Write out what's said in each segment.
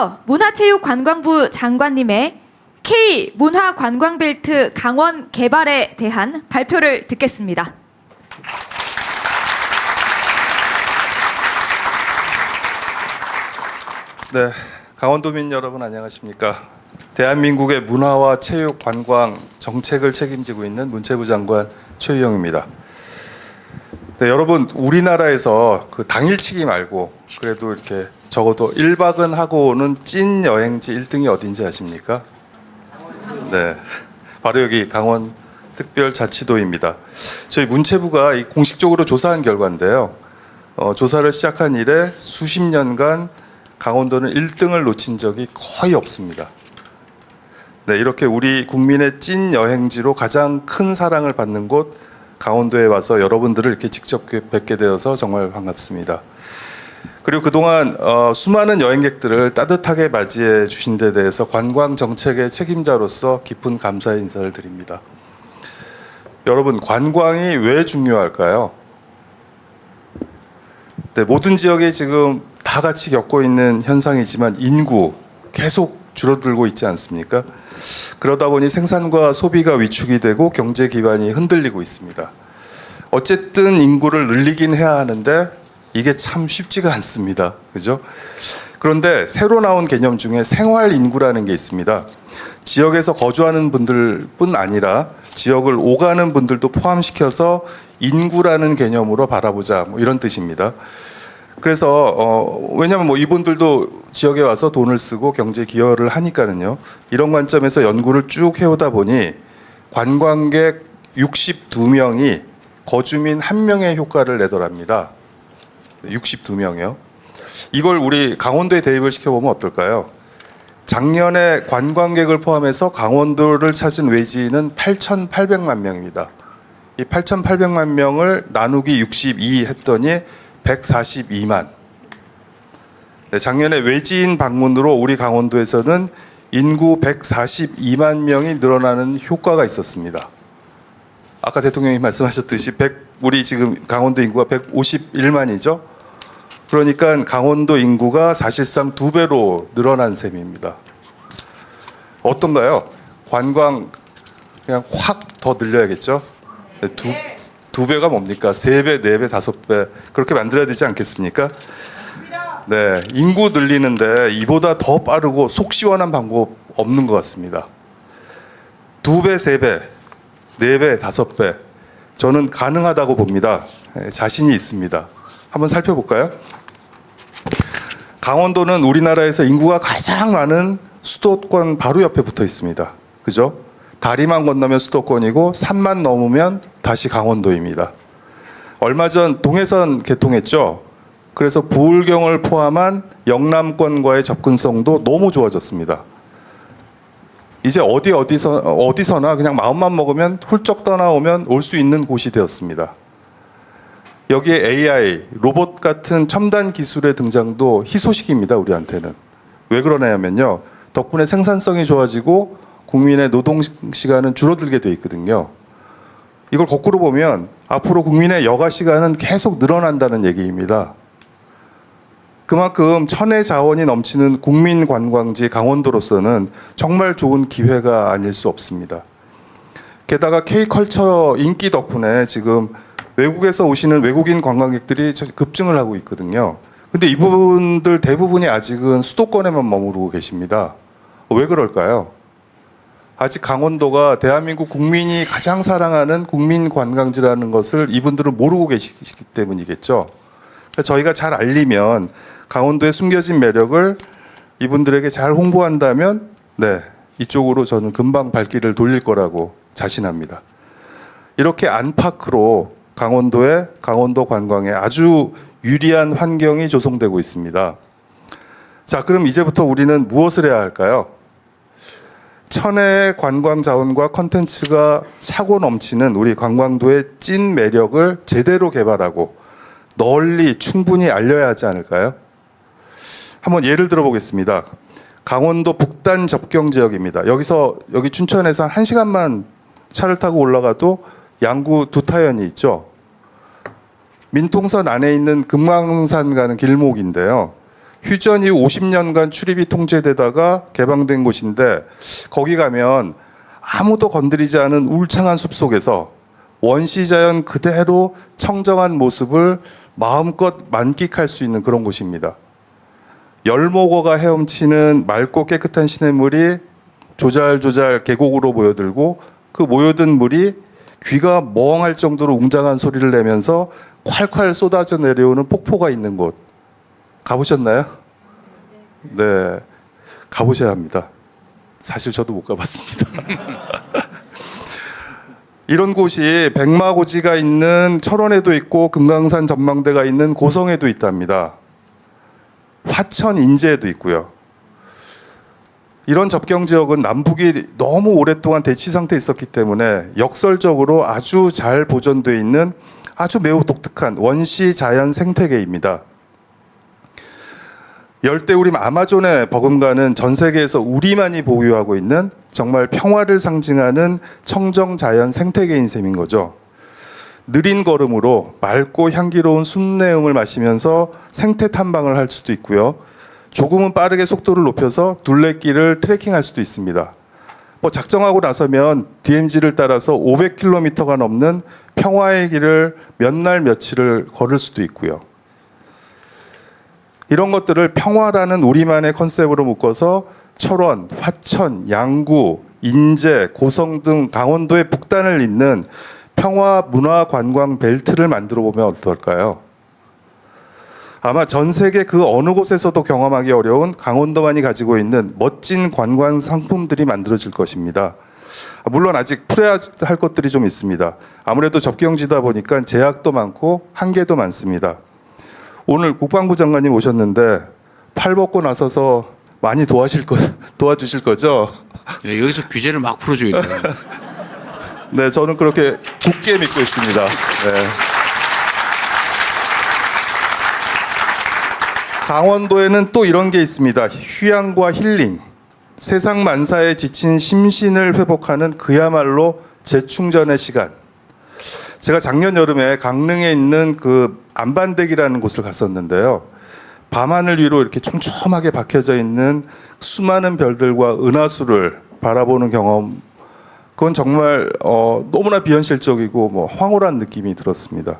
이어서 문화체육관광부 장관님의 K 문화관광벨트 강원 개발에 대한 발표를 듣겠습니다. 네, 강원도민 여러분 안녕하십니까? 대한민국의 문화와 체육, 관광 정책을 책임지고 있는 문체부 장관 최유영입니다. 네, 여러분 우리나라에서 그 당일치기 말고 그래도 이렇게 적어도 1박은 하고 오는 찐 여행지 1등이 어딘지 아십니까? 네, 바로 여기 강원 특별자치도입니다. 저희 문체부가 공식적으로 조사한 결과인데요. 조사를 시작한 이래 수십 년간 강원도는 1등을 놓친 적이 거의 없습니다. 네, 이렇게 우리 국민의 찐 여행지로 가장 큰 사랑을 받는 곳 강원도에 와서 여러분들을 이렇게 직접 뵙게 되어서 정말 반갑습니다. 그리고 그동안 수많은 여행객들을 따뜻하게 맞이해 주신 데 대해서 관광 정책의 책임자로서 깊은 감사의 인사를 드립니다. 여러분, 관광이 왜 중요할까요? 네, 모든 지역이 지금 다 같이 겪고 있는 현상이지만 인구 계속 줄어들고 있지 않습니까? 그러다 보니 생산과 소비가 위축이 되고 경제 기반이 흔들리고 있습니다. 어쨌든 인구를 늘리긴 해야 하는데 이게 참 쉽지가 않습니다. 그죠? 그런데 새로 나온 개념 중에 생활 인구라는 게 있습니다. 지역에서 거주하는 분들뿐 아니라 지역을 오가는 분들도 포함시켜서 인구라는 개념으로 바라보자, 뭐 이런 뜻입니다. 그래서 왜냐하면 이분들도 지역에 와서 돈을 쓰고 경제 기여를 하니까는요. 이런 관점에서 연구를 쭉 해오다 보니 관광객 62명이 거주민 1명의 효과를 내더랍니다. 62명이요. 이걸 우리 강원도에 대입을 시켜보면 어떨까요? 작년에 관광객을 포함해서 강원도를 찾은 외지인은 8,800만 명입니다. 이 8,800만 명을 나누기 62 했더니 142만. 네, 작년에 외지인 방문으로 우리 강원도에서는 인구 142만 명이 늘어나는 효과가 있었습니다. 아까 대통령이 말씀하셨듯이 우리 지금 강원도 인구가 151만이죠. 그러니까 강원도 인구가 사실상 2배로 늘어난 셈입니다. 어떤가요? 관광 그냥 확 더 늘려야겠죠? 두 배가 뭡니까? 3배, 4배, 5배 그렇게 만들어야 되지 않겠습니까? 네, 인구 늘리는데 이보다 더 빠르고 속 시원한 방법 없는 것 같습니다. 2배, 3배, 4배, 5배 저는 가능하다고 봅니다. 자신이 있습니다. 한번 살펴볼까요? 강원도는 우리나라에서 인구가 가장 많은 수도권 바로 옆에 붙어 있습니다. 그죠? 다리만 건너면 수도권이고 산만 넘으면 다시 강원도입니다. 얼마 전 동해선 개통했죠. 그래서 부울경을 포함한 영남권과의 접근성도 너무 좋아졌습니다. 이제 어디서나 그냥 마음만 먹으면 훌쩍 떠나오면 올 수 있는 곳이 되었습니다. 여기에 AI, 로봇 같은 첨단 기술의 등장도 희소식입니다. 우리한테는. 왜 그러냐면요. 덕분에 생산성이 좋아지고 국민의 노동 시간은 줄어들게 돼 있거든요. 이걸 거꾸로 보면 앞으로 국민의 여가 시간은 계속 늘어난다는 얘기입니다. 그만큼 천혜 자원이 넘치는 국민 관광지 강원도로서는 정말 좋은 기회가 아닐 수 없습니다. 게다가 K컬처 인기 덕분에 지금 외국에서 오시는 외국인 관광객들이 급증을 하고 있거든요. 근데 이분들 대부분이 아직은 수도권에만 머무르고 계십니다. 왜 그럴까요? 아직 강원도가 대한민국 국민이 가장 사랑하는 국민 관광지라는 것을 이분들은 모르고 계시기 때문이겠죠. 그러니까 저희가 잘 알리면 강원도의 숨겨진 매력을 이분들에게 잘 홍보한다면 네, 이쪽으로 저는 금방 발길을 돌릴 거라고 자신합니다. 이렇게 안팎으로 강원도의 강원도 관광에 아주 유리한 환경이 조성되고 있습니다. 자, 그럼 이제부터 우리는 무엇을 해야 할까요? 천혜의 관광 자원과 컨텐츠가 차고 넘치는 우리 강원도의 찐 매력을 제대로 개발하고 널리 충분히 알려야 하지 않을까요? 한번 예를 들어보겠습니다. 강원도 북단 접경 지역입니다. 여기 춘천에서 1시간만 차를 타고 올라가도 양구 두타연이 있죠. 민통선 안에 있는 금강산 가는 길목인데요. 휴전 이후 50년간 출입이 통제되다가 개방된 곳인데 거기 가면 아무도 건드리지 않은 울창한 숲속에서 원시자연 그대로 청정한 모습을 마음껏 만끽할 수 있는 그런 곳입니다. 열목어가 헤엄치는 맑고 깨끗한 시냇물이 조잘조잘 계곡으로 모여들고 그 모여든 물이 귀가 멍할 정도로 웅장한 소리를 내면서 콸콸 쏟아져 내려오는 폭포가 있는 곳 가보셨나요? 네, 가보셔야 합니다. 사실 저도 못 가봤습니다. 이런 곳이 백마고지가 있는 철원에도 있고 금강산 전망대가 있는 고성에도 있답니다. 화천 인제에도 있고요. 이런 접경 지역은 남북이 너무 오랫동안 대치 상태에 있었기 때문에 역설적으로 아주 잘 보존되어 있는 아주 매우 독특한 원시 자연 생태계입니다. 열대우림 아마존에 버금가는 전 세계에서 우리만이 보유하고 있는 정말 평화를 상징하는 청정 자연 생태계인 셈인 거죠. 느린 걸음으로 맑고 향기로운 숲내음을 마시면서 생태 탐방을 할 수도 있고요. 조금은 빠르게 속도를 높여서 둘레길을 트레킹할 수도 있습니다. 작정하고 나서면 DMZ를 따라서 500km가 넘는 평화의 길을 몇 날 며칠을 걸을 수도 있고요. 이런 것들을 평화라는 우리만의 컨셉으로 묶어서 철원, 화천, 양구, 인제, 고성 등 강원도의 북단을 잇는 평화 문화 관광 벨트를 만들어 보면 어떨까요? 아마 전 세계 그 어느 곳에서도 경험하기 어려운 강원도만이 가지고 있는 멋진 관광 상품들이 만들어질 것입니다. 물론 아직 풀어야 할 것들이 좀 있습니다. 아무래도 접경지다 보니까 제약도 많고 한계도 많습니다. 오늘 국방부 장관님 오셨는데 팔 벗고 나서서 많이 도와주실 거죠? 네, 여기서 규제를 막 풀어줘야 돼요. 네, 저는 그렇게 굳게 믿고 있습니다. 네. 강원도에는 또 이런 게 있습니다. 휴양과 힐링. 세상 만사에 지친 심신을 회복하는 그야말로 재충전의 시간. 제가 작년 여름에 강릉에 있는 그 안반댁이라는 곳을 갔었는데요. 밤하늘 위로 이렇게 촘촘하게 박혀져 있는 수많은 별들과 은하수를 바라보는 경험. 그건 정말 너무나 비현실적이고 황홀한 느낌이 들었습니다.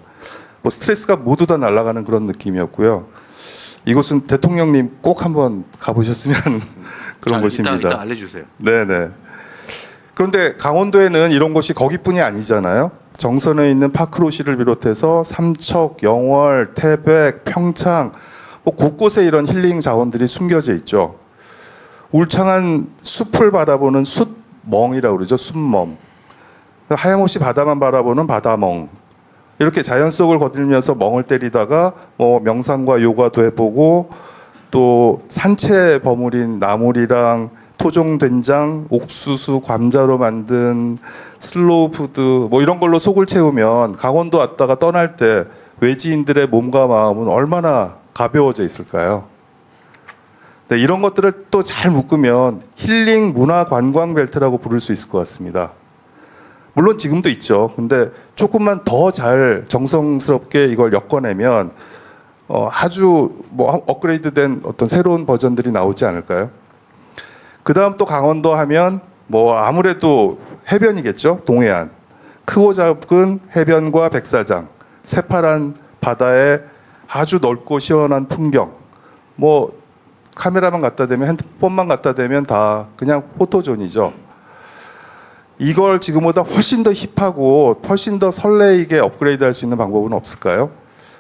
스트레스가 모두 다 날아가는 그런 느낌이었고요. 이곳은 대통령님 꼭 한번 가보셨으면 그런 곳입니다. 이따 알려주세요. 네네. 그런데 강원도에는 이런 곳이 거기뿐이 아니잖아요. 정선에 있는 파크로시를 비롯해서 삼척, 영월, 태백, 평창 곳곳에 이런 힐링 자원들이 숨겨져 있죠. 울창한 숲을 바라보는 숲멍이라고 그러죠. 숲멍. 하염없이 바다만 바라보는 바다멍. 이렇게 자연 속을 거들면서 멍을 때리다가 명상과 요가도 해보고 또 산채 버무린 나물이랑 토종 된장, 옥수수, 감자로 만든 슬로우 푸드 이런 걸로 속을 채우면 강원도 왔다가 떠날 때 외지인들의 몸과 마음은 얼마나 가벼워져 있을까요? 네, 이런 것들을 또 잘 묶으면 힐링 문화 관광 벨트라고 부를 수 있을 것 같습니다. 물론 지금도 있죠. 근데 조금만 더 잘 정성스럽게 이걸 엮어내면 아주 업그레이드된 어떤 새로운 버전들이 나오지 않을까요? 그 다음 또 강원도 하면 아무래도 해변이겠죠. 동해안. 크고 작은 해변과 백사장, 새파란 바다에 아주 넓고 시원한 풍경. 카메라만 갖다 대면, 핸드폰만 갖다 대면 다 그냥 포토존이죠. 이걸 지금보다 훨씬 더 힙하고 훨씬 더 설레이게 업그레이드 할 수 있는 방법은 없을까요?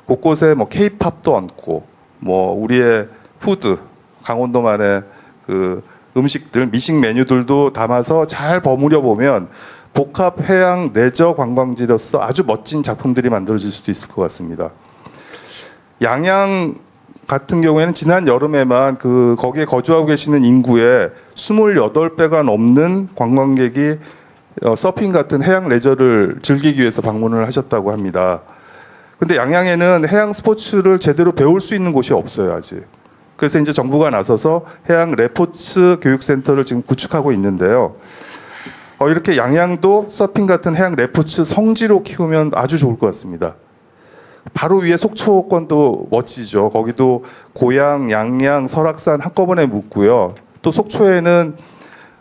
곳곳에 K-팝도 얹고 우리의 푸드, 강원도만의 그 음식들, 미식 메뉴들도 담아서 잘 버무려 보면 복합 해양 레저 관광지로서 아주 멋진 작품들이 만들어질 수도 있을 것 같습니다. 양양 같은 경우에는 지난 여름에만 거기에 거주하고 계시는 인구의 28배가 넘는 관광객이 서핑 같은 해양 레저를 즐기기 위해서 방문을 하셨다고 합니다. 근데 양양에는 해양 스포츠를 제대로 배울 수 있는 곳이 없어요, 아직. 그래서 이제 정부가 나서서 해양 레포츠 교육센터를 지금 구축하고 있는데요. 이렇게 양양도 서핑 같은 해양 레포츠 성지로 키우면 아주 좋을 것 같습니다. 바로 위에 속초권도 멋지죠. 거기도 고양, 양양, 설악산 한꺼번에 묻고요. 또 속초에는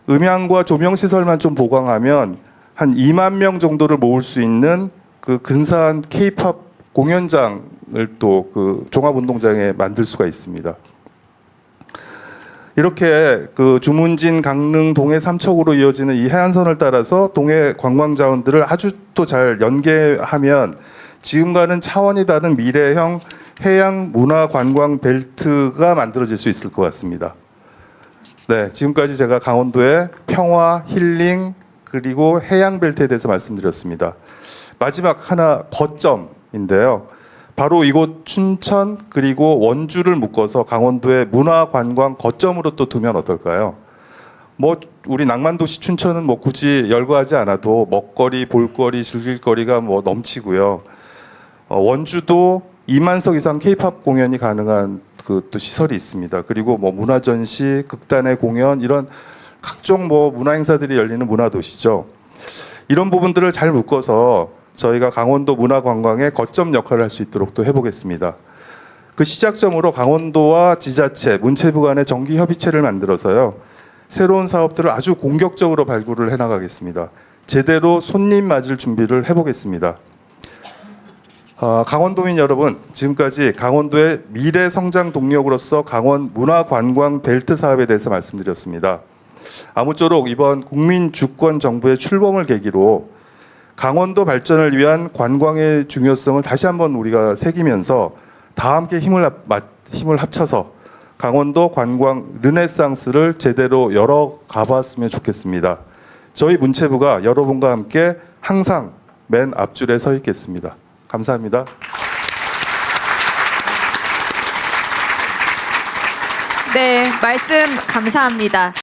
음향과 조명 시설만 좀 보강하면 한 2만 명 정도를 모을 수 있는 그 근사한 K-팝 공연장을 또 그 종합운동장에 만들 수가 있습니다. 이렇게 그 주문진, 강릉, 동해 삼척으로 이어지는 이 해안선을 따라서 동해 관광 자원들을 아주 또 잘 연계하면 지금과는 차원이 다른 미래형 해양 문화 관광 벨트가 만들어질 수 있을 것 같습니다. 네, 지금까지 제가 강원도의 평화, 힐링, 그리고 해양 벨트에 대해서 말씀드렸습니다. 마지막 하나 거점인데요. 바로 이곳 춘천 그리고 원주를 묶어서 강원도의 문화 관광 거점으로 또 두면 어떨까요? 뭐 우리 낭만도시 춘천은 뭐 굳이 열거하지 않아도 먹거리, 볼거리, 즐길거리가 뭐 넘치고요. 원주도 2만 석 이상 K-팝 공연이 가능한 그 또 시설이 있습니다. 그리고 뭐 문화전시, 극단의 공연 이런 각종 뭐 문화 행사들이 열리는 문화도시죠. 이런 부분들을 잘 묶어서 저희가 강원도 문화관광의 거점 역할을 할 수 있도록 또 해보겠습니다. 그 시작점으로 강원도와 지자체, 문체부 간의 정기 협의체를 만들어서요. 새로운 사업들을 아주 공격적으로 발굴을 해나가겠습니다. 제대로 손님 맞을 준비를 해보겠습니다. 강원도민 여러분, 지금까지 강원도의 미래 성장 동력으로서 강원 문화관광 벨트 사업에 대해서 말씀드렸습니다. 아무쪼록 이번 국민주권정부의 출범을 계기로 강원도 발전을 위한 관광의 중요성을 다시 한번 우리가 새기면서 다 함께 힘을 합쳐서 강원도 관광 르네상스를 제대로 열어가봤으면 좋겠습니다. 저희 문체부가 여러분과 함께 항상 맨 앞줄에 서 있겠습니다. 감사합니다. 네, 말씀 감사합니다.